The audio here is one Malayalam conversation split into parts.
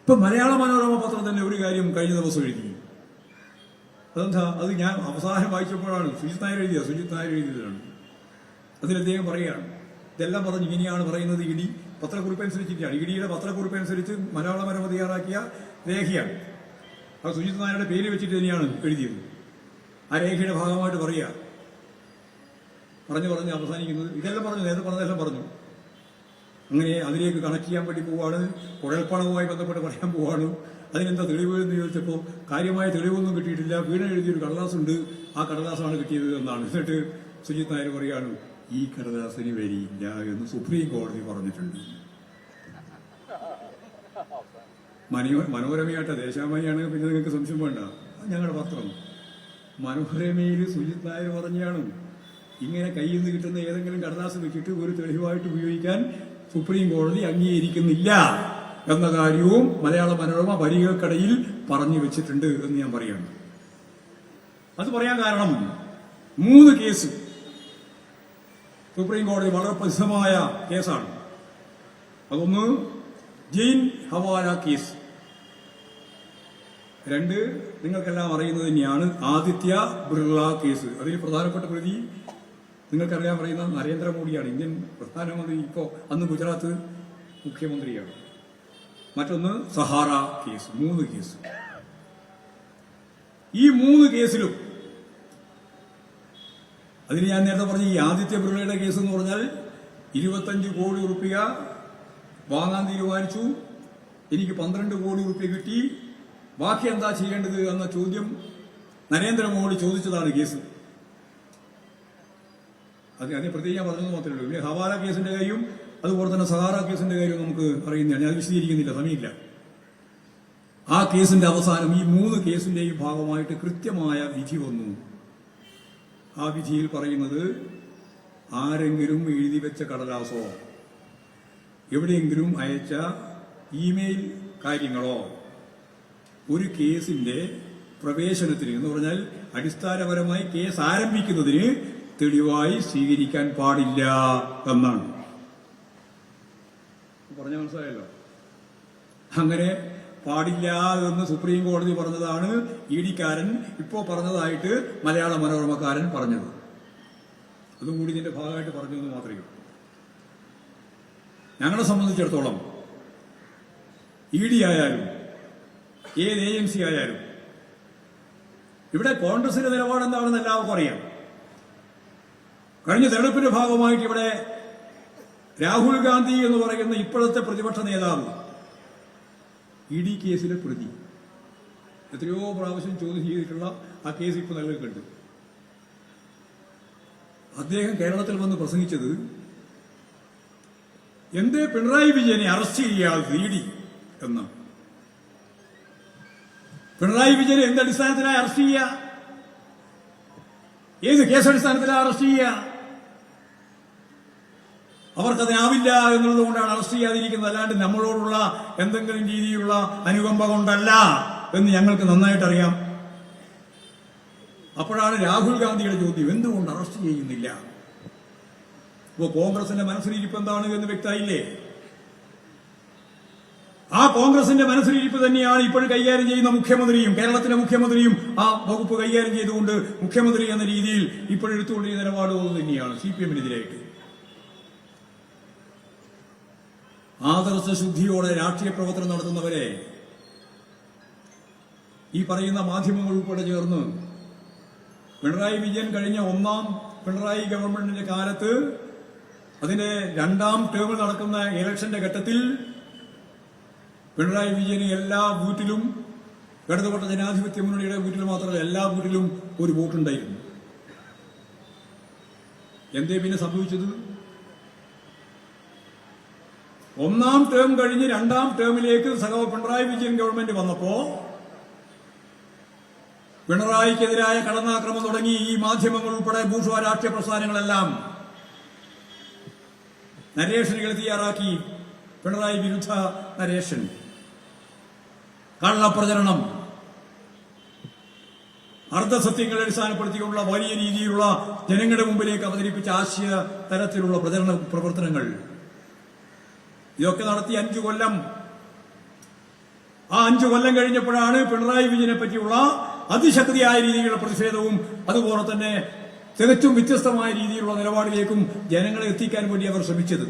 ഇപ്പൊ മലയാള മനോരമ പത്രം തന്നെ ഒരു കാര്യം കഴിഞ്ഞ ദിവസം എഴുതി. അതെന്താ? അത് ഞാൻ അവസാനം വായിച്ചപ്പോഴാണ് സുജിത് നായർ എഴുതിയതാണ്. അതിൽ അദ്ദേഹം പറയുകയാണ്, ഇതെല്ലാം പറഞ്ഞ് ഇങ്ങനെയാണ് പറയുന്നത്. ഇഡി പത്രക്കുറിപ്പ് അനുസരിച്ചിട്ടാണ്, ഇഡിയുടെ പത്രക്കുറിപ്പ് അനുസരിച്ച് മലയാള മനോരമ തയ്യാറാക്കിയ രേഖയാണ്. അത് സുജിത് നായരുടെ പേര് വെച്ചിട്ട് തന്നെയാണ് എഴുതിയത്. ആ രേഖയുടെ ഭാഗമായിട്ട് പറഞ്ഞ് അവസാനിക്കുന്നത് ഇതെല്ലാം പറഞ്ഞു, നേരത്തെ പറഞ്ഞതെല്ലാം പറഞ്ഞു. അങ്ങനെ അതിലേക്ക് കണക്ട് ചെയ്യാൻ വേണ്ടി പോവാണ്, കുഴൽപ്പണവുമായി ബന്ധപ്പെട്ട് പറയാൻ പോവാണ്. അതിനെന്താ തെളിവ് എന്ന് ചോദിച്ചപ്പോൾ കാര്യമായ തെളിവൊന്നും കിട്ടിയിട്ടില്ല. വീണ എഴുതിയൊരു കടലാസുണ്ട്, ആ കടലാസാണ് കിട്ടിയത് എന്നാണ്. എന്നിട്ട് സുജിത് നായർ പറയാണ്, ഈ കടലാസിന് വരിയില്ല എന്ന് സുപ്രീം കോടതി പറഞ്ഞിട്ടുണ്ട്. മനോരമയായിട്ട് ദേശാഭിമാനിയാണ്, പിന്നെ നിങ്ങൾക്ക് സംശയം വേണ്ട. ഞങ്ങളുടെ പത്രം മനോരമയിൽ സുജിത് നായർ പറഞ്ഞാണ്, ഇങ്ങനെ കയ്യിൽ നിന്ന് കിട്ടുന്ന ഏതെങ്കിലും കടലാസ് വെച്ചിട്ട് ഒരു തെളിവായിട്ട് ഉപയോഗിക്കാൻ സുപ്രീം കോടതി അംഗീകരിക്കുന്നില്ല എന്ന കാര്യവും മലയാള മനോരമ വരികൾക്കിടയിൽ പറഞ്ഞു വെച്ചിട്ടുണ്ട് എന്ന് ഞാൻ പറയാണ്. അത് പറയാൻ കാരണം 3 കേസ് സുപ്രീം കോടതി വളരെ പ്രസിദ്ധമായ കേസാണ്. അതൊന്ന് ജെയിൻ ഹവാല കേസ്, 2 നിങ്ങൾക്കെല്ലാം അറിയുന്നത് തന്നെയാണ് ആദിത്യ ബിർള കേസ്. അതിൽ പ്രധാനപ്പെട്ട പ്രതി നിങ്ങൾക്കറിയാൻ പറയുന്ന നരേന്ദ്രമോദിയാണ്, ഇന്ത്യൻ പ്രധാനമന്ത്രി. ഇപ്പോൾ അന്ന് ഗുജറാത്ത് മുഖ്യമന്ത്രിയാണ്. മറ്റൊന്ന് സഹാറ കേസ്. 3 കേസ്. ഈ 3 കേസിലും അതിന് ഞാൻ നേരത്തെ പറഞ്ഞ ഈ ആദിത്യ ബിർളയുടെ കേസ് എന്ന് പറഞ്ഞാൽ 25 കോടി റുപ്യ വാങ്ങാൻ തീരുമാനിച്ചു, എനിക്ക് 12 കോടി റുപ്യ കിട്ടി, ബാക്കി എന്താ ചെയ്യേണ്ടത് എന്ന ചോദ്യം നരേന്ദ്രമോദി ചോദിച്ചതാണ് കേസ്. അതിനെ പ്രത്യേകം ഞാൻ പറഞ്ഞത് മാത്രമേ ഉള്ളൂ. പിന്നെ ഹവാല കേസിന്റെ കാര്യം അതുപോലെ തന്നെ സഹാറ കേസിന്റെ കാര്യം നമുക്ക് അറിയുന്നതാണ്. ഞാൻ വിശദീകരിക്കുന്നില്ല, സമയമില്ല. ആ കേസിന്റെ അവസാനം ഈ 3 കേസിന്റെയും ഭാഗമായിട്ട് കൃത്യമായ വിധി വന്നു. ആ വിധിയിൽ പറയുന്നത്, ആരെങ്കിലും എഴുതി വെച്ച കടലാസോ എവിടെയെങ്കിലും അയച്ച ഇമെയിൽ കാര്യങ്ങളോ ഒരു കേസിന്റെ പ്രവേശനത്തിന് എന്ന് പറഞ്ഞാൽ അടിസ്ഥാനപരമായി കേസ് ആരംഭിക്കുന്നതിന് തെളിവായി സ്വീകരിക്കാൻ പാടില്ല എന്നാണ്. പറഞ്ഞ മനസ്സിലായല്ലോ. അങ്ങനെ പാടില്ല എന്ന് സുപ്രീം കോടതി പറഞ്ഞതാണ് ഇഡിക്കാരൻ ഇപ്പോ പറഞ്ഞതായിട്ട് മലയാള മനോരമക്കാരൻ പറഞ്ഞത്. അതും കൂടി ഇതിന്റെ ഭാഗമായിട്ട് പറഞ്ഞതെന്ന് മാത്രമേ ഉള്ളൂ. ഞങ്ങളെ സംബന്ധിച്ചിടത്തോളം ഇഡി ആയാലും ഏത് ഏജൻസി ആയാലും ഇവിടെ കോൺഗ്രസിന്റെ നിലപാടെന്താണെന്ന് എല്ലാവർക്കും അറിയാം. കഴിഞ്ഞ തെരഞ്ഞെടുപ്പിന്റെ ഭാഗമായിട്ട് ഇവിടെ രാഹുൽ ഗാന്ധി എന്ന് പറയുന്ന ഇപ്പോഴത്തെ പ്രതിപക്ഷ നേതാവ് ഇഡി കേസിലെ പ്രതി എത്രയോ പ്രാവശ്യം ചോദ്യം ചെയ്തിട്ടുള്ള ആ കേസ് ഇപ്പോൾ നിലനിൽക്കുന്നുണ്ട്. അദ്ദേഹം കേരളത്തിൽ വന്ന് പ്രസംഗിച്ചത്, എന്തേ പിണറായി വിജയനെ അറസ്റ്റ് ചെയ്യാതെ ഇഡി എന്നാണ്. പിണറായി വിജയനെ എന്തടിസ്ഥാനത്തിലായി അറസ്റ്റ് ചെയ്യുക? ഏത് കേസടിസ്ഥാനത്തിലാണ് അറസ്റ്റ് ചെയ്യുക? അവർക്കതിനാവില്ല എന്നുള്ളത് കൊണ്ടാണ് അറസ്റ്റ് ചെയ്യാതിരിക്കുന്നത്, അല്ലാണ്ട് നമ്മളോടുള്ള എന്തെങ്കിലും രീതിയിലുള്ള അനുകമ്പ കൊണ്ടല്ല എന്ന് ഞങ്ങൾക്ക് നന്നായിട്ട് അറിയാം. അപ്പോഴാണ് രാഹുൽ ഗാന്ധിയുടെ ചോദ്യം, എന്തുകൊണ്ട് അറസ്റ്റ് ചെയ്യുന്നില്ല? ഇപ്പോ കോൺഗ്രസിന്റെ മനസ്സിലിരിപ്പ് എന്താണ് എന്ന് വ്യക്തമായില്ലേ? ആ കോൺഗ്രസിന്റെ മനസ്സിലിരിപ്പ് തന്നെയാണ് ഇപ്പോഴും കൈകാര്യം ചെയ്യുന്ന മുഖ്യമന്ത്രിയും, കേരളത്തിലെ മുഖ്യമന്ത്രിയും ആ വകുപ്പ് കൈകാര്യം ചെയ്തുകൊണ്ട് മുഖ്യമന്ത്രി എന്ന രീതിയിൽ ഇപ്പോഴെടുത്തുകൊണ്ടിരിക്കുന്ന നിലപാട് തന്നെയാണ് CPM-നെതിരായിട്ട്. ആദർശ ശുദ്ധിയോടെ രാഷ്ട്രീയ പ്രവർത്തനം നടത്തുന്നവരെ ഈ പറയുന്ന മാധ്യമങ്ങൾ ഉൾപ്പെടെ ചേർന്ന് പിണറായി വിജയൻ കഴിഞ്ഞ 1ാം പിണറായി ഗവൺമെന്റിന്റെ കാലത്ത് അതിന്റെ 2ാം ടേമിൽ നടക്കുന്ന ഇലക്ഷന്റെ ഘട്ടത്തിൽ പിണറായി വിജയന് എല്ലാ ബൂത്തിലും, ഇടതുപക്ഷ ജനാധിപത്യ മുന്നണിയുടെ ബൂത്തിൽ മാത്രമല്ല എല്ലാ ബൂത്തിലും ഒരു വോട്ടുണ്ടായിരുന്നു. എന്തേ പിന്നെ സംഭവിച്ചത്? 1ാം ടേം കഴിഞ്ഞ് 2ാം ടേമിലേക്ക് പിണറായി വിജയൻ ഗവൺമെന്റ് വന്നപ്പോ പിണറായിക്കെതിരായ കടന്നാക്രമം തുടങ്ങി ഈ മാധ്യമങ്ങൾ ഉൾപ്പെടെ ബൂർഷ്വാ രാഷ്ട്രീയ പ്രസ്ഥാനങ്ങളെല്ലാം നരേഷനുകൾ തയ്യാറാക്കി. പിണറായി വിരുദ്ധ നരേഷൻ, കള്ളപ്രചരണം, അർദ്ധസത്യങ്ങളെ അടിസ്ഥാനപ്പെടുത്തിയുള്ള വലിയ രീതിയിലുള്ള ജനങ്ങളുടെ മുമ്പിലേക്ക് അവതരിപ്പിച്ച ആശയ തരത്തിലുള്ള പ്രവർത്തനങ്ങൾ, ഇതൊക്കെ നടത്തി 5 കൊല്ലം ആ 5 കൊല്ലം കഴിഞ്ഞപ്പോഴാണ് പിണറായി വിജയനെ പറ്റിയുള്ള അതിശക്തിയായ രീതിയിലുള്ള പ്രതിഷേധവും അതുപോലെ തന്നെ തികച്ചും വ്യത്യസ്തമായ രീതിയിലുള്ള നിലപാടിലേക്കും ജനങ്ങളെ എത്തിക്കാൻ വേണ്ടി അവർ ശ്രമിച്ചത്.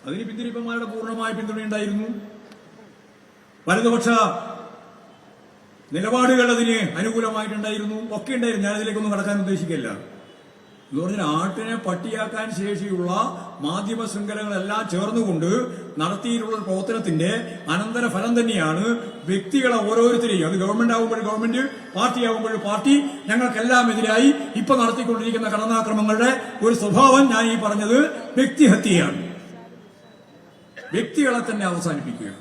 അതിന് പിന്തിരിപ്പന്മാരുടെ പൂർണ്ണമായ പിന്തുണയുണ്ടായിരുന്നു. വലതുപക്ഷ നിലപാടുകൾ അതിന് അനുകൂലമായിട്ടുണ്ടായിരുന്നു, ഒക്കെ ഉണ്ടായിരുന്നു. ഞാനതിലേക്കൊന്നും കടക്കാൻ ഉദ്ദേശിക്കില്ല. എന്ന് പറഞ്ഞാൽ ആട്ടിനെ പട്ടിയാക്കാൻ ശേഷിയുള്ള മാധ്യമ ശൃംഖലകളെല്ലാം ചേർന്നുകൊണ്ട് നടത്തിയിട്ടുള്ള പ്രവർത്തനത്തിന്റെ അനന്തരഫലം തന്നെയാണ് വ്യക്തികളെ ഓരോരുത്തരെയും, അത് ഗവൺമെന്റ് ആകുമ്പോൾ ഗവൺമെന്റ്, പാർട്ടി ആകുമ്പോൾ പാർട്ടി, ഞങ്ങൾക്കെല്ലാം എതിരായി ഇപ്പൊ നടത്തിക്കൊണ്ടിരിക്കുന്ന കടന്നാക്രമങ്ങളുടെ ഒരു സ്വഭാവം ഞാൻ ഈ പറഞ്ഞത് വ്യക്തിഹത്യയാണ്. വ്യക്തികളെ തന്നെ അവസാനിപ്പിക്കുക.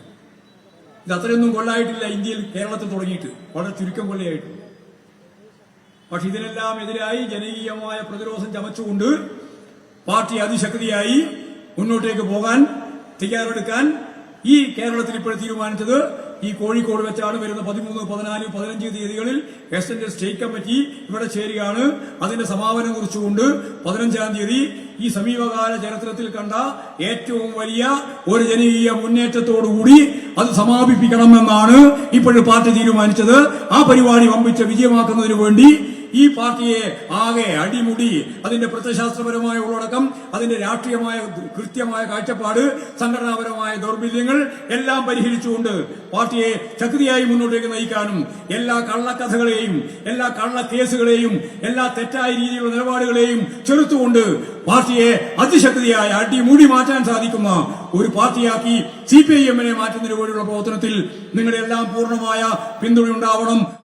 ഇത് അത്രയൊന്നും കൊല്ലായിട്ടില്ല ഇന്ത്യയിൽ, കേരളത്തിൽ തുടങ്ങിയിട്ട് വളരെ ചുരുക്കം കൊല്ലയായിട്ടു. പക്ഷെ ഇതിനെല്ലാം എതിരായി ജനകീയമായ പ്രതിരോധം ചമച്ചുകൊണ്ട് പാർട്ടി അതിശക്തിയായി മുന്നോട്ടേക്ക് പോകാൻ തയ്യാറെടുക്കാൻ ഈ കേരളത്തിൽ ഇപ്പോൾ തീരുമാനിച്ചത് ഈ കോഴിക്കോട് വെച്ചാണ്. വരുന്ന 13, 14, 15 തീയതികളിൽ എക്സ്റ്റൻഡ് സ്റ്റേറ്റ് കമ്മിറ്റി ഇവിടെ ചേരുകയാണ്. അതിന്റെ സമാപനം കുറിച്ചുകൊണ്ട് 15-ാം തീയതി ഈ സമീപകാല ചരിത്രത്തിൽ കണ്ട ഏറ്റവും വലിയ ഒരു ജനകീയ മുന്നേറ്റത്തോടുകൂടി അത് സമാപിപ്പിക്കണമെന്നാണ് ഇപ്പോഴും പാർട്ടി തീരുമാനിച്ചത്. ആ പരിപാടി വമ്പിച്ച വിജയമാക്കുന്നതിന് വേണ്ടി ഈ പാർട്ടിയെ ആകെ അടിമുടി അതിന്റെ പ്രത്യശാസ്ത്രപരമായ ഉള്ളടക്കം, അതിന്റെ രാഷ്ട്രീയമായ കൃത്യമായ കാഴ്ചപ്പാട്, സംഘടനാപരമായ ദൗർബല്യങ്ങൾ എല്ലാം പരിഹരിച്ചുകൊണ്ട് പാർട്ടിയെ ശക്തിയായി മുന്നോട്ടേക്ക് നയിക്കാനും എല്ലാ കള്ളക്കഥകളെയും എല്ലാ കള്ളക്കേസുകളെയും എല്ലാ തെറ്റായ രീതിയിലുള്ള നിലപാടുകളെയും ചെറുത്തുകൊണ്ട് പാർട്ടിയെ അതിശക്തിയായ അടിമുടി മാറ്റാൻ സാധിക്കുന്ന ഒരു പാർട്ടിയാക്കി CPIM മാറ്റുന്നതിന് വേണ്ടിയുള്ള പ്രവർത്തനത്തിൽ നിങ്ങളുടെ എല്ലാം പൂർണ്ണമായ പിന്തുണ ഉണ്ടാവണം.